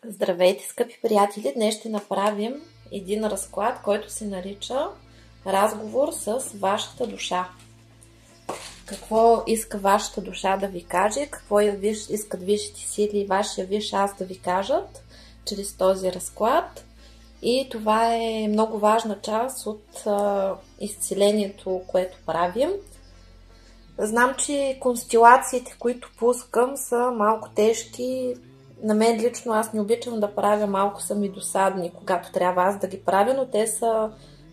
Здравейте, скъпи приятели! Днес ще направим един разклад, който се нарича разговор с вашата душа. Какво иска вашата душа да ви каже, какво искат висшите сили и вашия висш аз да ви кажат чрез този разклад. И това е много важна част от изцелението, което правим. Знам, че констелациите, които пускам, са малко тежки. На мен лично аз не обичам да правя, малко са ми досадни, когато трябва аз да ги правя, но те са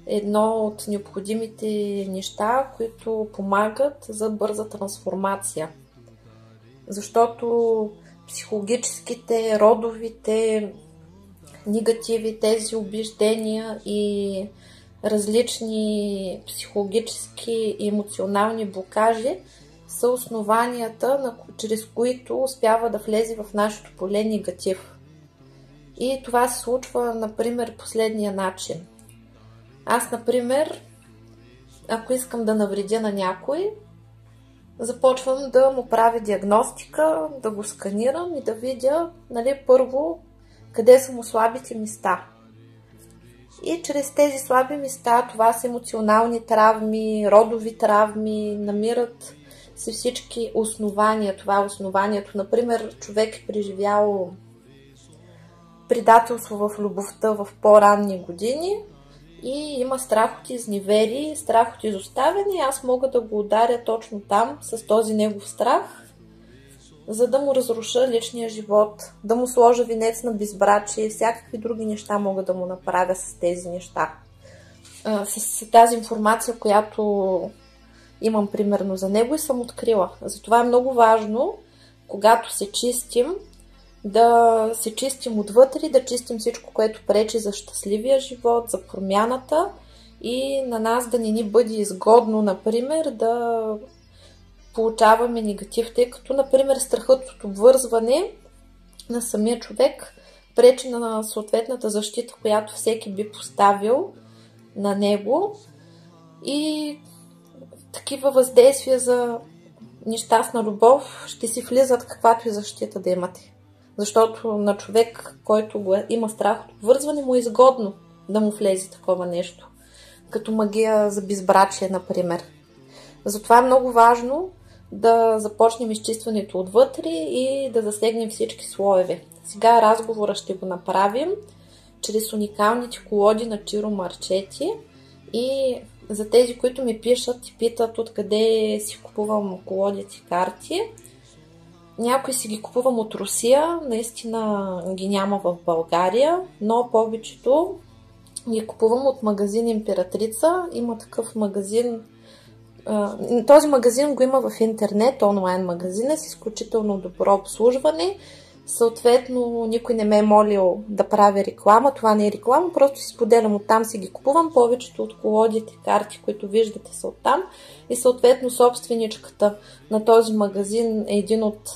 едно от необходимите неща, които помагат за бърза трансформация. Защото психологическите, родовите негативи, тези убеждения и различни психологически и емоционални блокажи са основанията, чрез които успява да влезе в нашето поле негатив. И това се случва, например, последния начин. Аз, например, ако искам да навредя на някой, започвам да му правя диагностика, да го сканирам и да видя, първо, къде са му слабите места. И чрез тези слаби места, това са емоционални травми, родови травми, намират се всички основания. Това е основанието. Например, човек е преживял предателство в любовта в по-ранни години и има страх от изневери, страх от изоставяне. Аз мога да го ударя точно там с този негов страх, за да му разруша личния живот, да му сложа венец на безбрачие, всякакви други неща мога да му направя с тези неща. С тази информация, която имам примерно за него и съм открила. Затова е много важно, когато се чистим, да се чистим отвътре, да чистим всичко, което пречи за щастливия живот, за промяната и на нас да не ни бъде изгодно, например, да получаваме негатив, тъй като, например, страхът от обвързване на самия човек пречи на съответната защита, която всеки би поставил на него и такива въздействия за нещастна любов ще си влизат каквато и защита да имате. Защото на човек, който има страх от обвързване, му е изгодно да му влезе такова нещо. Като магия за безбрачие, например. Затова е много важно да започнем изчистването отвътре и да засегнем всички слоеве. Сега разговора ще го направим чрез уникалните колоди на Чиро Марчети и за тези, които ми пишат и питат откъде си купувам колодите карти. Някои си ги купувам от Русия, наистина ги няма в България, но повечето ги купувам от магазин Императрица. Има такъв магазин. Този магазин го има в интернет, онлайн магазина с изключително добро обслужване. Съответно, никой не ме е молил да правя реклама. Това не е реклама, просто си споделям, оттам си ги купувам. Повечето от колодите, карти, които виждате, са оттам. И съответно собственичката на този магазин е един от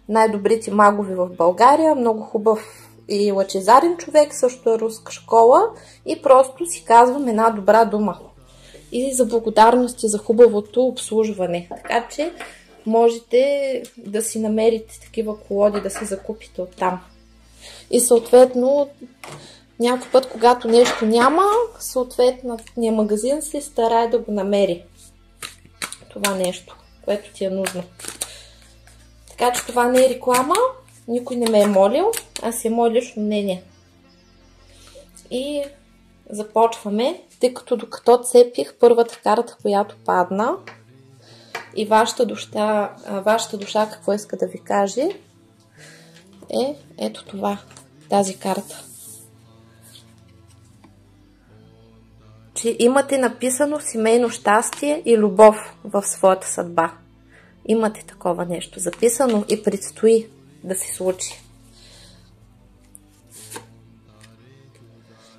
най-добрите магови в България. Много хубав и лъчезарен човек, също е руска школа. И просто си казвам една добра дума. И за благодарности за хубавото обслужване. Така че можете да си намерите такива колоди, да се закупите оттам. И съответно, някой път, когато нещо няма, съответният магазин се старае да го намери. Това нещо, което ти е нужно. Така че това не е реклама, никой не ме е молил, а си е мое лично мнение. И започваме, тъй като докато цепих първата карта, която падна, и вашата душа какво иска да ви каже, е ето това, тази карта. Че имате написано семейно щастие и любов в своята съдба. Имате такова нещо записано и предстои да се случи.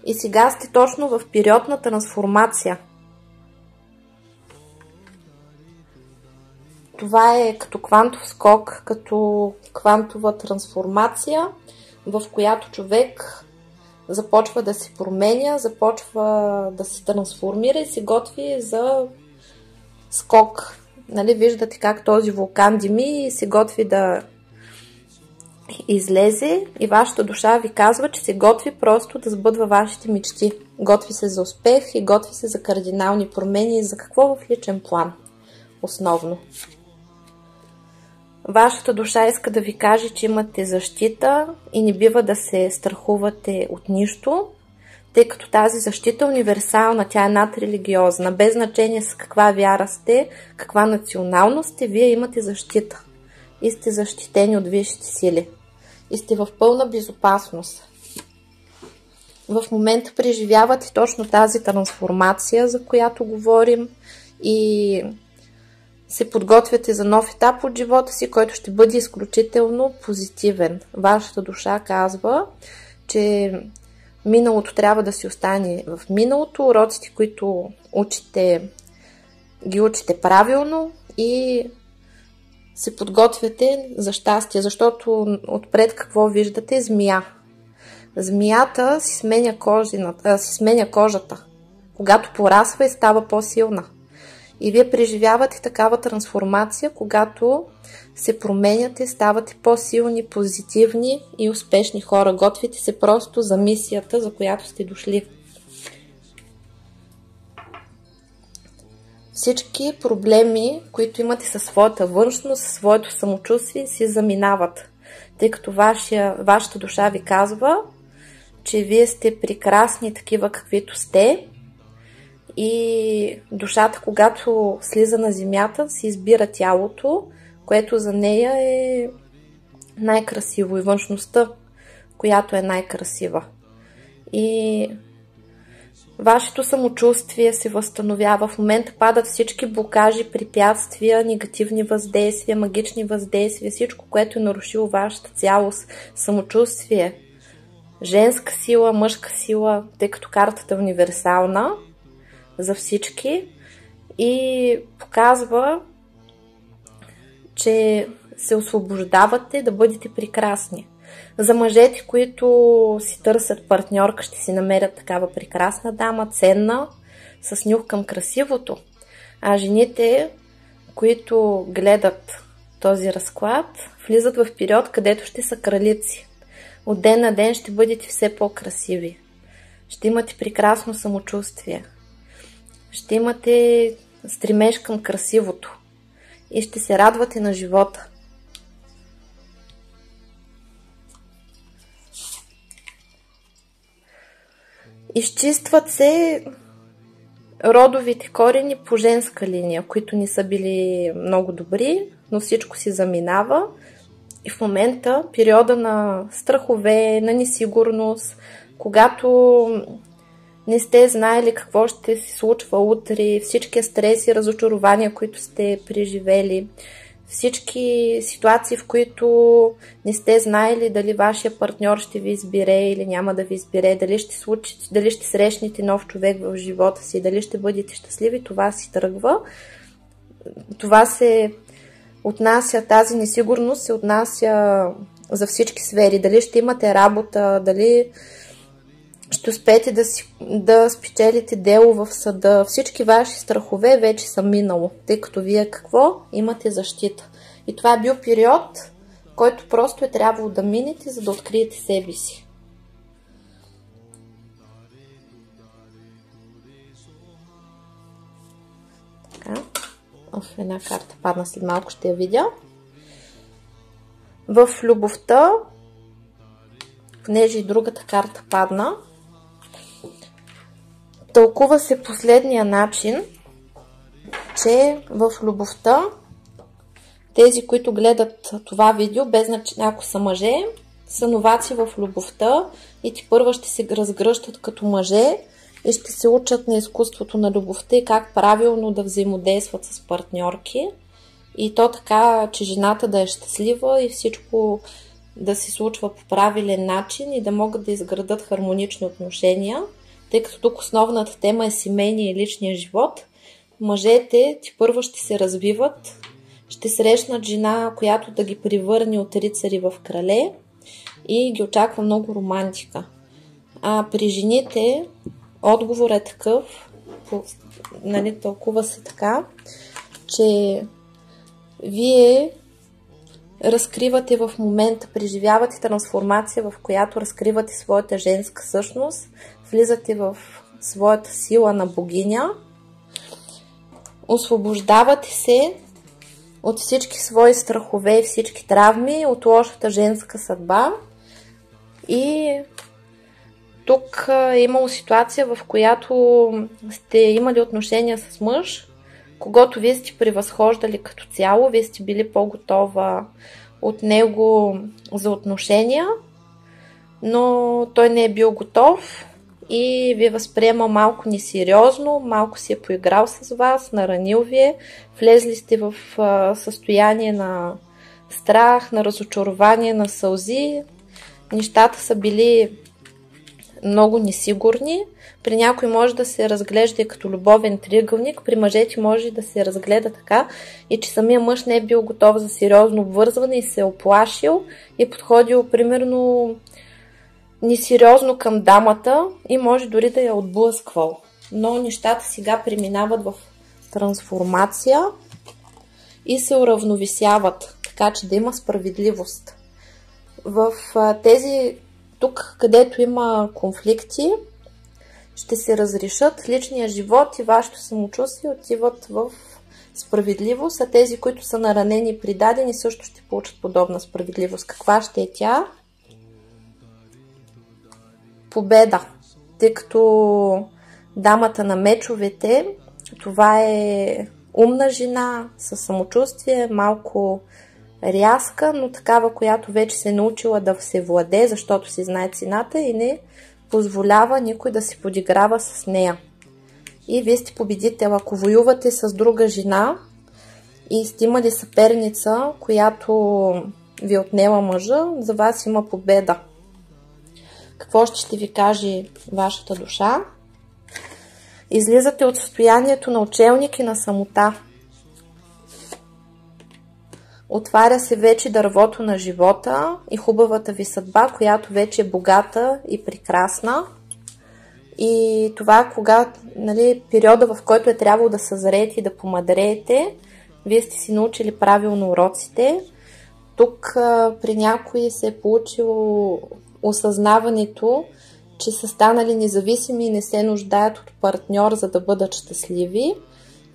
И сега сте точно в период на трансформация. Това е като квантов скок, като квантова трансформация, в която човек започва да се променя, започва да се трансформира и се готви за скок. Виждате как този вулкан дими и се готви да излезе и вашата душа ви казва, че се готви просто да сбъдва вашите мечти. Готви се за успех и готви се за кардинални промени. За какво в личен план? Основно. Вашата душа иска да ви каже, че имате защита и не бива да се страхувате от нищо, тъй като тази защита е универсална, тя е надрелигиозна. Без значение с каква вяра сте, каква националност сте, вие имате защита. И сте защитени от висшите сили. И сте в пълна безопасност. В момента преживявате точно тази трансформация, за която говорим, и се подготвяте за нов етап от живота си, който ще бъде изключително позитивен. Вашата душа казва, че миналото трябва да си остане в миналото, уроците, които учите, ги учите правилно и се подготвяте за щастие, защото отпред какво виждате? Змия. Змията си сменя кожата, когато порасва и става по-силна. И вие преживявате такава трансформация, когато се променяте, ставате по-силни, позитивни и успешни хора. Готвите се просто за мисията, за която сте дошли. Всички проблеми, които имате със своята външност, със своето самочувствие, си заминават. Тъй като вашата душа ви казва, че вие сте прекрасни такива каквито сте. И душата, когато слиза на земята, си избира тялото, което за нея е най-красиво, и външността, която е най-красива. И вашето самочувствие се възстановява. В момента падат всички блокажи, препятствия, негативни въздействия, магични въздействия, всичко, което е нарушило вашата цялост, самочувствие, женска сила, мъжка сила, тъй като картата е универсална за всички и показва, че се освобождавате да бъдете прекрасни. За мъжете, които си търсят партньорка, ще си намерят такава прекрасна дама, ценна, с нюх към красивото. А жените, които гледат този разклад, влизат в период, където ще са кралици. От ден на ден ще бъдете все по-красиви. Ще имате прекрасно самочувствие. Ще имате стремеж към красивото. И ще се радвате на живота. Изчистват се родовите корени по женска линия, които не са били много добри, но всичко си заминава. И в момента периода на страхове, на несигурност, когато не сте знаели какво ще се случва утре, всички стреси, разочарования, които сте преживели, всички ситуации, в които не сте знаели дали вашия партньор ще ви избере или няма да ви избере, дали ще срещнете нов човек в живота си, дали ще бъдете щастливи, това си тръгва. Това се отнася, тази несигурност се отнася за всички сфери. Дали ще имате работа, дали ще успеете да спечелите дело в съда. Всички ваши страхове вече са минало, тъй като вие какво? Имате защита. И това е бил период, който просто е трябвало да минете, за да откриете себе си. Така. Една карта падна, след малко ще я видя. В любовта, понеже и другата карта падна, тълкува се последния начин, че в любовта тези, които гледат това видео, без значение ако са мъже, са новаци в любовта и тепърва ще се разгръщат като мъже и ще се учат на изкуството на любовта и как правилно да взаимодействат с партньорки. И то така, че жената да е щастлива и всичко да се случва по правилен начин и да могат да изградат хармонични отношения, тъй като тук основната тема е семейния и личния живот. Мъжете тепърва ще се развиват, ще срещнат жена, която да ги превърне от рицари в крале и ги очаква много романтика. А при жените отговор е такъв, тълкува се така, че вие разкривате в момента, преживявате трансформация, в която разкривате своята женска същност, влизате в своята сила на богиня, освобождавате се от всички свои страхове и всички травми, от лошата женска съдба. И тук е имало ситуация, в която сте имали отношения с мъж, когато вие сте превъзхождали като цяло, вие сте били по-готова от него за отношения, но той не е бил готов и ви възприема малко несериозно, малко си е поиграл с вас, наранил ви е, влезли сте в състояние на страх, на разочарование, на сълзи. Нещата са били много несигурни. При някой може да се разглежда и като любовен триъгълник, при мъжете може да се разгледа така и че самия мъж не е бил готов за сериозно обвързване и се е оплашил и подходил примерно несериозно към дамата и може дори да я отблъсквал. Но нещата сега преминават в трансформация и се уравновесяват, така че да има справедливост. В тези тук, където има конфликти, ще се разрешат, личния живот и вашето самочувствие отиват в справедливост, а тези, които са наранени и придадени, също ще получат подобна справедливост. Каква ще е тя? Победа. Тъй като дамата на мечовете, това е умна жена, със самочувствие, малко рязка, но такава, която вече се е научила да се владее, защото си знае цената и не позволява никой да се подиграва с нея. И вие сте победител. Ако воювате с друга жена и сте имали съперница, която ви отнела мъжа, за вас има победа. Какво ще ви каже вашата душа? Излизате от състоянието на учелник и на самота. Отваря се вече дървото на живота и хубавата ви съдба, която вече е богата и прекрасна. И това, когато, периода, в който е трябвало да съзреете и да помъдреете, вие сте си научили правилно уроците. Тук при някои се е получило осъзнаването, че са станали независими и не се нуждаят от партньор, за да бъдат щастливи,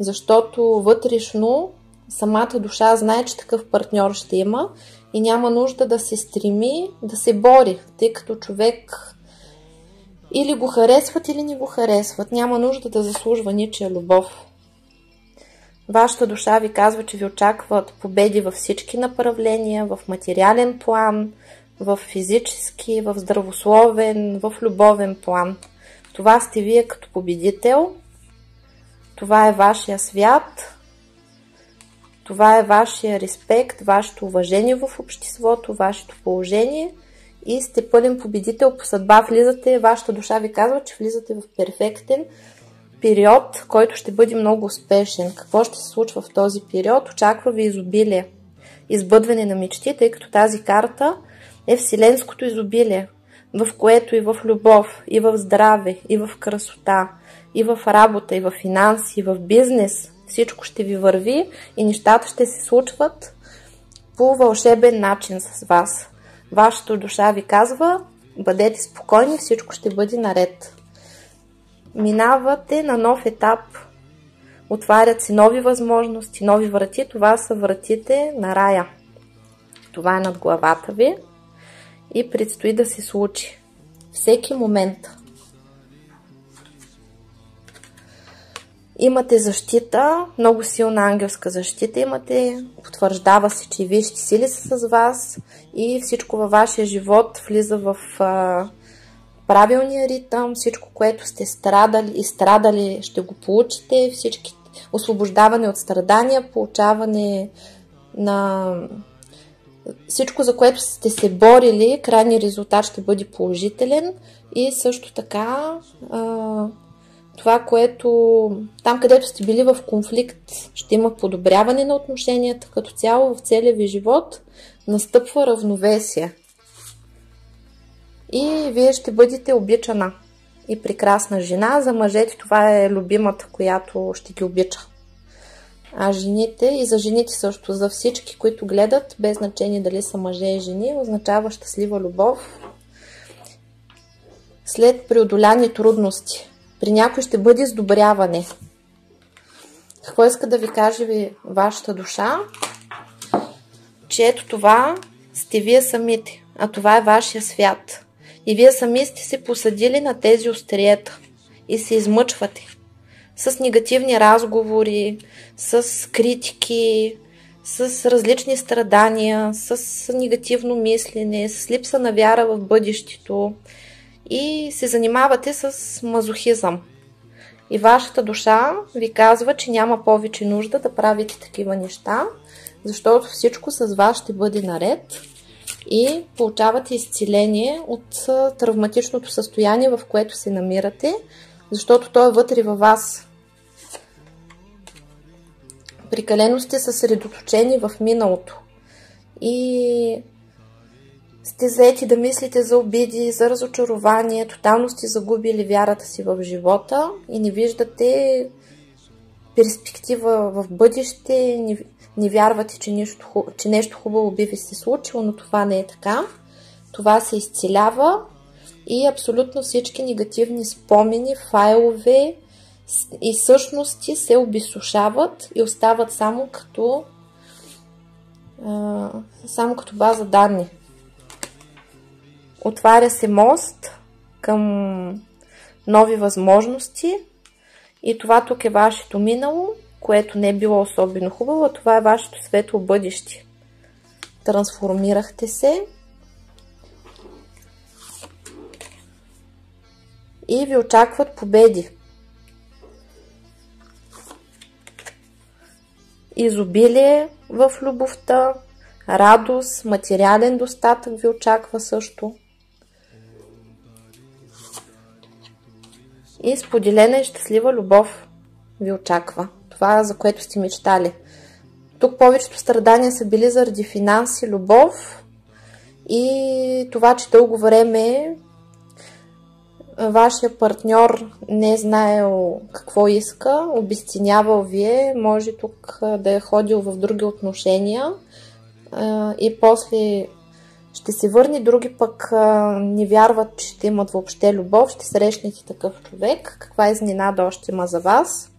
защото вътрешно самата душа знае, че такъв партньор ще има и няма нужда да се стреми, да се бори, тъй като човек или го харесват, или не го харесват. Няма нужда да заслужва ничия любов. Вашата душа ви казва, че ви очакват победи във всички направления, в материален план, в физически, в здравословен, в любовен план. Това сте вие като победител. Това е вашия свят. Това е вашия респект, вашето уважение в обществото, вашето положение и сте пълен победител по съдба. Влизате, вашата душа ви казва, че влизате в перфектен период, който ще бъде много успешен. Какво ще се случва в този период? Очаква ви изобилие, избъдване на мечти, тъй като тази карта е вселенското изобилие, в което и в любов, и в здраве, и в красота, и в работа, и в финанси, и в бизнес. Всичко ще ви върви и нещата ще се случват по вълшебен начин с вас. Вашата душа ви казва, бъдете спокойни, всичко ще бъде наред. Минавате на нов етап. Отварят се нови възможности, нови врати. Това са вратите на рая. Това е над главата ви и предстои да се случи. Всеки момент. Имате защита, много силна ангелска защита имате, потвърждава се, че и висшите сили са с вас и всичко във вашия живот влиза в правилния ритъм, всичко, което сте страдали и страдали, ще го получите, всички освобождаване от страдания, получаване на всичко, за което сте се борили, крайният резултат ще бъде положителен и също така това, което там, където сте били в конфликт, ще има подобряване на отношенията като цяло в целия ви живот, настъпва равновесие. И вие ще бъдете обичана и прекрасна жена. За мъжете това е любимата, която ще ги обича. А жените, и за жените също, за всички, които гледат, без значение дали са мъже и жени, означава щастлива любов. След преодоляни трудности. При някой ще бъде сдобряване. Какво иска да ви каже вашата душа? Че ето това сте вие самите, а това е вашия свят. И вие сами сте се посадили на тези остриета и се измъчвате с негативни разговори, с критики, с различни страдания, с негативно мислене, с липса на вяра в бъдещето и се занимавате с мазохизъм. И вашата душа ви казва, че няма повече нужда да правите такива неща, защото всичко с вас ще бъде наред и получавате изцеление от травматичното състояние, в което се намирате, защото то е вътре във вас. Прекалено сте съсредоточени в миналото и сте заети да мислите за обиди, за разочарование, тотално сте загубили вярата си в живота и не виждате перспектива в бъдеще, не вярвате, че нещо хубаво би ви се случило, но това не е така. Това се изцелява и абсолютно всички негативни спомени, файлове и същности се обезсушават и остават само като база данни. Отваря се мост към нови възможности и това тук е вашето минало, което не е било особено хубаво, а това е вашето светло бъдеще. Трансформирахте се и ви очакват победи. Изобилие в любовта, радост, материален достатък ви очаква също. И споделена и щастлива любов ви очаква. Това, за което сте мечтали. Тук повечето страдания са били заради финанси, любов и това, че дълго време вашия партньор не е знаел какво иска, обезценявал вие, може тук да е ходил в други отношения и после ще се върне, други пък не вярват, че ще имат въобще любов, ще срещнете такъв човек. Каква изненада още има за вас?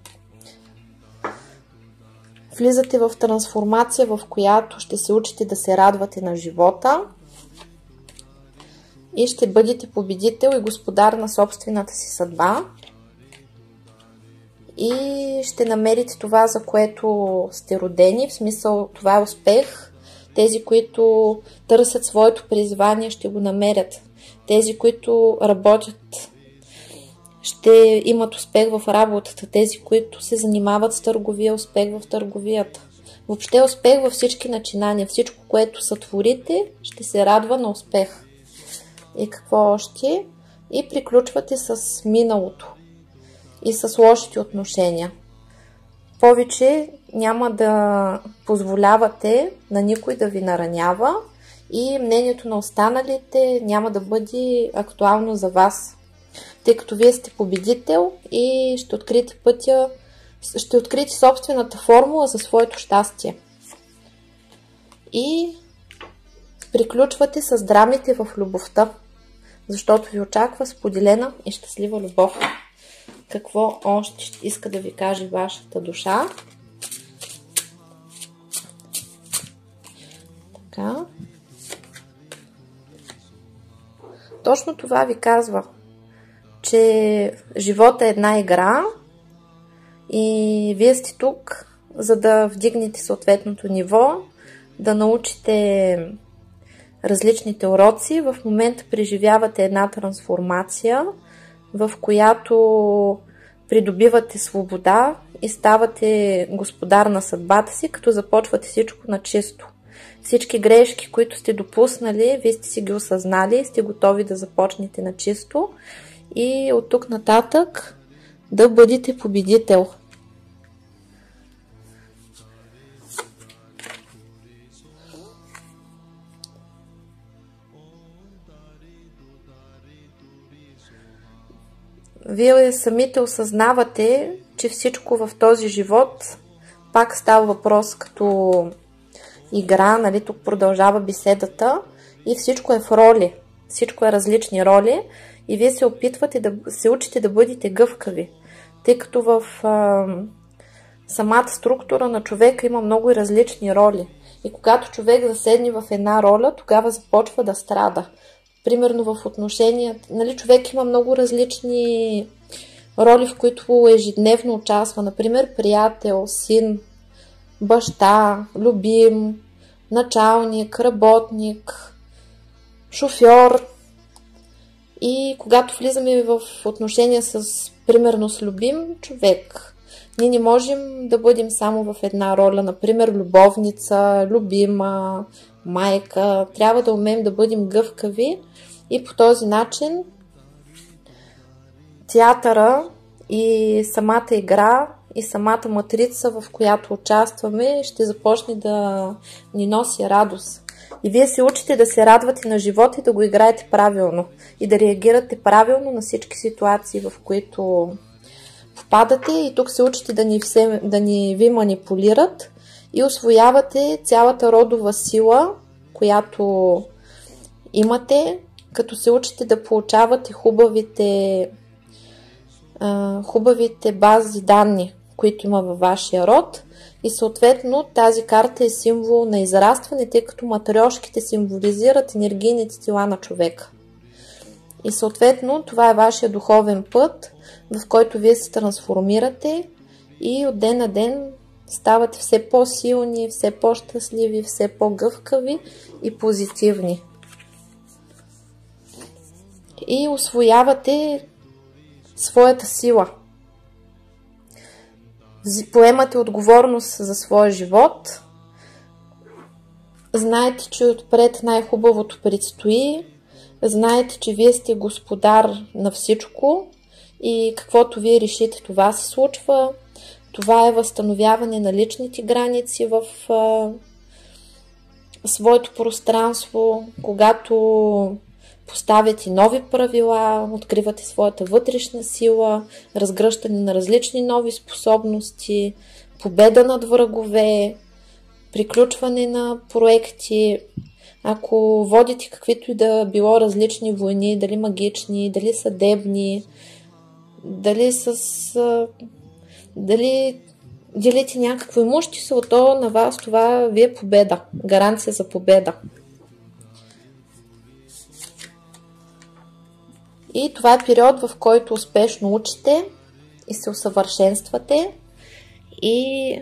Влизате в трансформация, в която ще се учите да се радвате на живота и ще бъдете победител и господар на собствената си съдба. И ще намерите това, за което сте родени, в смисъл това е успех. Тези, които търсят своето призвание, ще го намерят. Тези, които работят, ще имат успех в работата. Тези, които се занимават с търговия, успех в търговията. Въобще успех във всички начинания. Всичко, което сътворите, ще се радва на успех. И какво още? И приключвате с миналото. И с лошите отношения. Повече няма да позволявате на никой да ви наранява и мнението на останалите няма да бъде актуално за вас, тъй като вие сте победител и ще откриете пътя, ще откриете собствената формула за своето щастие. И приключвате с драмите в любовта, защото ви очаква споделена и щастлива любов. Какво още иска да ви каже вашата душа? Така. Точно това ви казва, че живота е една игра и вие сте тук, за да вдигнете съответното ниво, да научите различните уроци. В момента преживявате една трансформация, в която придобивате свобода и ставате господар на съдбата си, като започвате всичко на чисто. Всички грешки, които сте допуснали, вие сте си ги осъзнали и сте готови да започнете на чисто и от тук нататък да бъдете победител. Вие самите осъзнавате, че всичко в този живот пак става въпрос като игра, нали, тук продължава беседата и всичко е в роли, всичко е различни роли и вие се опитвате да се учите да бъдете гъвкави, тъй като в самата структура на човека има много и различни роли. И когато човек заседне в една роля, тогава започва да страда. Примерно в отношенията, нали, човек има много различни роли, в които ежедневно участва. Например, приятел, син, баща, любим, началник, работник, шофьор. И когато влизаме в отношения примерно с любим човек, ние не можем да бъдем само в една роля, например любовница, любима, майка. Трябва да умеем да бъдем гъвкави и по този начин театъра и самата игра и самата матрица, в която участваме, ще започне да ни носи радост. И вие се учите да се радвате на живота и да го играете правилно и да реагирате правилно на всички ситуации, в които попадате, и тук се учите да ни ви манипулират и усвоявате цялата родова сила, която имате, като се учите да получавате хубавите бази данни, които има във вашия род, и съответно тази карта е символ на израстване, тъй като матрешките символизират енергийните тела на човека. И съответно това е вашия духовен път, в който вие се трансформирате и от ден на ден ставате все по-силни, все по-щастливи, все по-гъвкави и позитивни. И усвоявате своята сила. Поемате отговорност за своя живот. Знаете, че отпред най-хубавото предстои. Знаете, че вие сте господар на всичко и каквото вие решите, това се случва. Това е възстановяване на личните граници в своето пространство, когато поставяте нови правила, откривате своята вътрешна сила, разгръщане на различни нови способности, победа над врагове, приключване на проекти. Ако водите каквито и да било различни войни, дали магични, дали съдебни, дали делите някакво имущество, то на вас това ви е победа, гаранция за победа. И това е период, в който успешно учите и се усъвършенствате и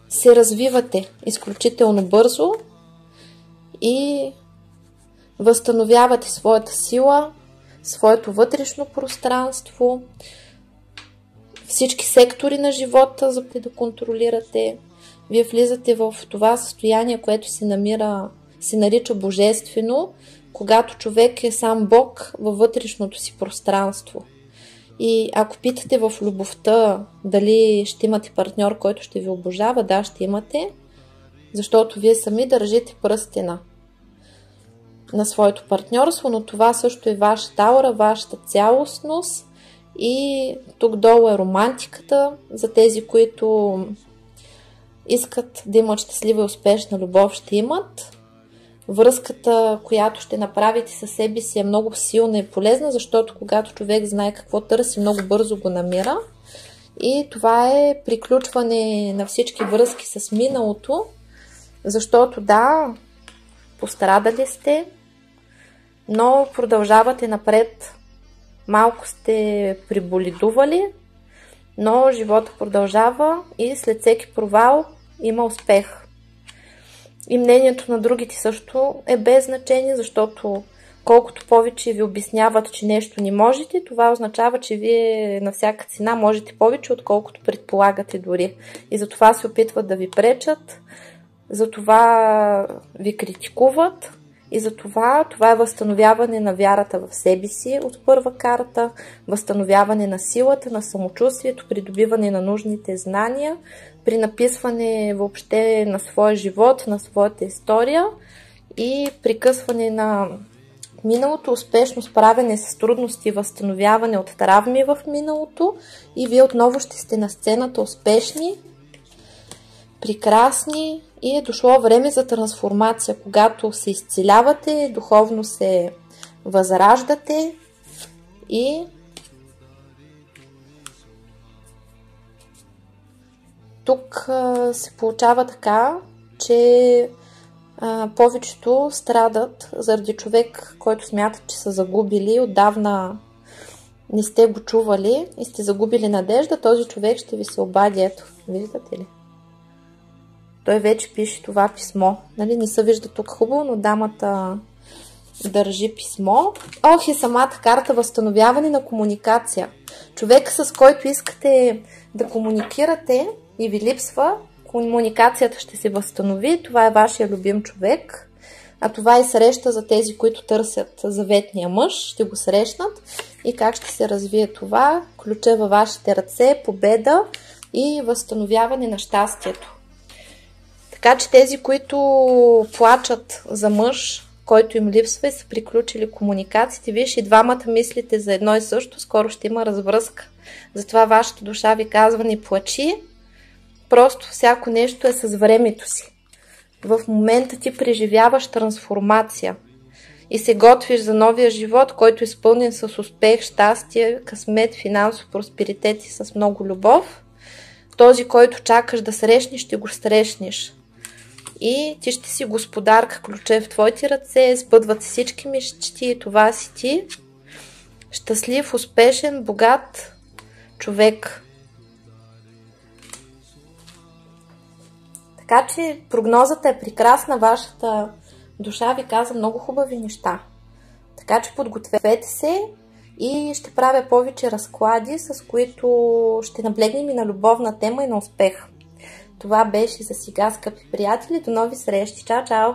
се развивате изключително бързо и възстановявате своята сила, своето вътрешно пространство, всички сектори на живота, за да контролирате. Вие влизате в това състояние, което се нарича божествено, когато човек е сам Бог във вътрешното си пространство. И ако питате в любовта дали ще имате партньор, който ще ви обожава, да, ще имате, защото вие сами държите пръстена на своето партньорство, но това също е вашата аура, вашата цялостност. И тук долу е романтиката за тези, които искат да имат щастлива и успешна любов, ще имат. Връзката, която ще направите със себе си, е много силна и полезна, защото когато човек знае какво търси, много бързо го намира. И това е приключване на всички връзки с миналото, защото да, пострадали сте, но продължавате напред. Малко сте приболедували, но живота продължава и след всеки провал има успех. И мнението на другите също е без значение, защото колкото повече ви обясняват, че нещо не можете, това означава, че вие на всяка цена можете повече, отколкото предполагате дори. И затова се опитват да ви пречат, затова ви критикуват. И затова това е възстановяване на вярата в себе си от първа карта, възстановяване на силата, на самочувствието, придобиване на нужните знания, при написване въобще на своя живот, на своята история и прекъсване на миналото, успешно справяне с трудности, възстановяване от травми в миналото и вие отново ще сте на сцената успешни прекрасни и е дошло време за трансформация, когато се изцелявате, духовно се възраждате и тук се получава така, че повечето страдат заради човек, който смятат, че са загубили, отдавна не сте го чували и сте загубили надежда, този човек ще ви се обади. Ето, виждате ли? Той вече пише това писмо. Нали, не се вижда тук хубаво, но дамата държи писмо. Ох, и самата карта възстановяване на комуникация. Човек, с който искате да комуникирате и ви липсва, комуникацията ще се възстанови. Това е вашия любим човек. А това е среща за тези, които търсят заветния мъж. Ще го срещнат. И как ще се развие това? Ключа във вашите ръце, победа и възстановяване на щастието. Така че тези, които плачат за мъж, който им липсва и са приключили комуникациите, виж, и двамата мислите за едно и също, скоро ще има развръзка. Затова вашата душа ви казва: не плачи, просто всяко нещо е с времето си. В момента ти преживяваш трансформация и се готвиш за новия живот, който е изпълнен с успех, щастие, късмет, финансов просперитет и с много любов. Този, който чакаш да срещнеш, ще го срещнеш. И ти ще си господарка, ключа е в твоите ръце, сбъдват всички мечти и това си ти. Щастлив, успешен, богат човек. Така че прогнозата е прекрасна, вашата душа ви каза много хубави неща. Така че подгответе се и ще правя повече разклади, с които ще наблегнем и на любовна тема и на успех. Това беше за сега, скъпи приятели. До нови срещи. Чао, чао!